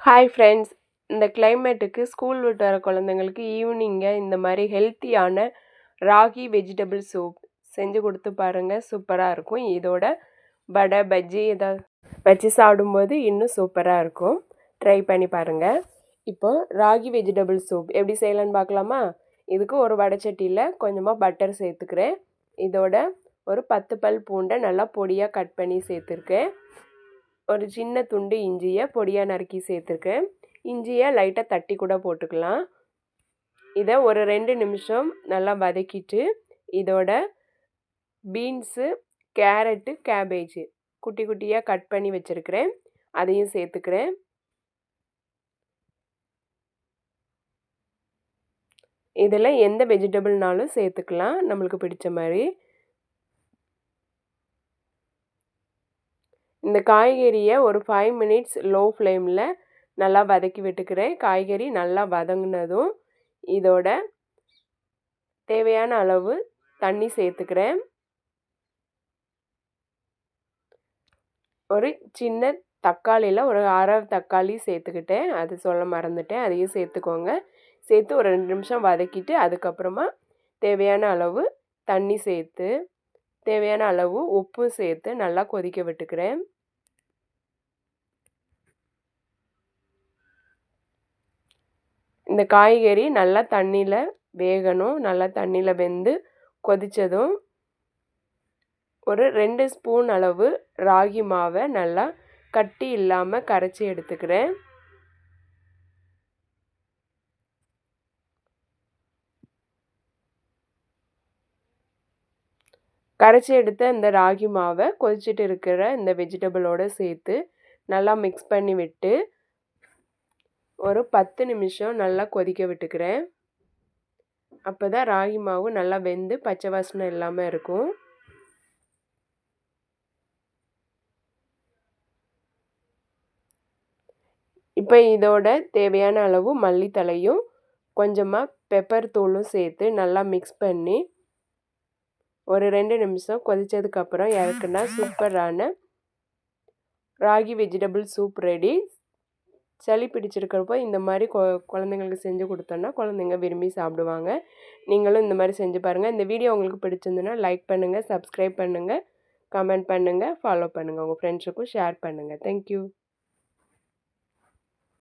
Hi friends, இந்த கிளைமேட்டுக்கு school விட்டு வர குழந்தைங்களுக்கு ஈவினிங்காக இந்த மாதிரி ஹெல்த்தியான ராகி வெஜிடபிள் சூப் செஞ்சு கொடுத்து பாருங்கள். சூப்பராக இருக்கும். இதோட வடை பஜ்ஜி ஏதாவது வச்சு சாப்பிடும்போது இன்னும் சூப்பராக இருக்கும். ட்ரை பண்ணி பாருங்கள். இப்போ ராகி வெஜிடபிள் சூப் எப்படி செய்யலான்னு பார்க்கலாமா? இதுக்கு ஒரு வடைச்சட்டியில் கொஞ்சமாக பட்டர் சேர்த்துக்கிறேன். இதோட ஒரு 10 பல் பூண்டை நல்லா பொடியாக கட் பண்ணி சேர்த்துருக்கேன். ஒரு சின்ன துண்டு இஞ்சியை பொடியாக நறுக்கி சேர்த்துருக்கேன். இஞ்சியை லைட்டாக தட்டி கூட போட்டுக்கலாம். இதை ஒரு 2 நிமிஷம் நல்லா வதக்கிட்டு இதோட பீன்ஸு, கேரட்டு, கேபேஜு குட்டி குட்டியாக கட் பண்ணி வச்சுருக்கிறேன். அதையும் சேர்த்துக்கிறேன். இதில் எந்த வெஜிடபிள்னாலும் சேர்த்துக்கலாம், நம்மளுக்கு பிடிச்ச மாதிரி. இந்த காய்கறியை ஒரு 5 மினிட்ஸ் லோ ஃப்ளேமில் நல்லா வதக்கி விட்டுக்கிறேன். காய்கறி நல்லா வதங்கினதும் இதோட தேவையான அளவு தண்ணி சேர்த்துக்கிறேன். ஒரு சின்ன தக்காளியில் ஒரு அரை தக்காளி சேர்த்துக்கிட்டேன். அது சொல்ல மறந்துட்டேன், அதையும் சேர்த்துக்கோங்க. சேர்த்து ஒரு 2 நிமிஷம் வதக்கிட்டு அதுக்கப்புறமா தேவையான அளவு தண்ணி சேர்த்து தேவையான அளவு உப்பு சேர்த்து நல்லா கொதிக்க விட்டுக்கிறேன். இந்த காய்கறி நல்லா தண்ணியில் வேகணும். நல்லா தண்ணியில் வெந்து கொதித்ததும் ஒரு 2 ஸ்பூன் அளவு ராகி மாவை நல்லா கட்டி இல்லாமல் கரைச்சி எடுத்துக்கிறேன். கரைச்சி எடுத்த இந்த ராகி மாவை கொதிச்சுட்டு இருக்கிற இந்த வெஜிடபிளோடு சேர்த்து நல்லா மிக்ஸ் பண்ணி விட்டு ஒரு 10 நிமிஷம் நல்லா கொதிக்க விட்டுக்கிறேன். அப்போ தான் ராகி மாவு நல்லா வெந்து பச்சை வாசனை இல்லாமல் இருக்கும். இப்போ இதோட தேவையான அளவு மல்லித்தழையும் கொஞ்சமாக பெப்பர் தூளும் சேர்த்து நல்லா மிக்ஸ் பண்ணி ஒரு 2 நிமிஷம் கொதித்ததுக்கப்புறம் இறக்குனா சூப்பரான ராகி வெஜிடபிள் சூப் ரெடி. சளி பிடிச்சிருக்கிறப்போ இந்த மாதிரி குழந்தைங்களுக்கு செஞ்சு கொடுத்தோன்னா குழந்தைங்க விரும்பி சாப்பிடுவாங்க. நீங்களும் இந்த மாதிரி செஞ்சு பாருங்கள். இந்த வீடியோ உங்களுக்கு பிடிச்சிருந்துன்னா லைக் பண்ணுங்கள், சப்ஸ்கிரைப் பண்ணுங்கள், கமெண்ட் பண்ணுங்கள், ஃபாலோ பண்ணுங்கள். உங்கள் ஃப்ரெண்ட்ஸுக்கும் ஷேர் பண்ணுங்கள். தேங்க்யூ.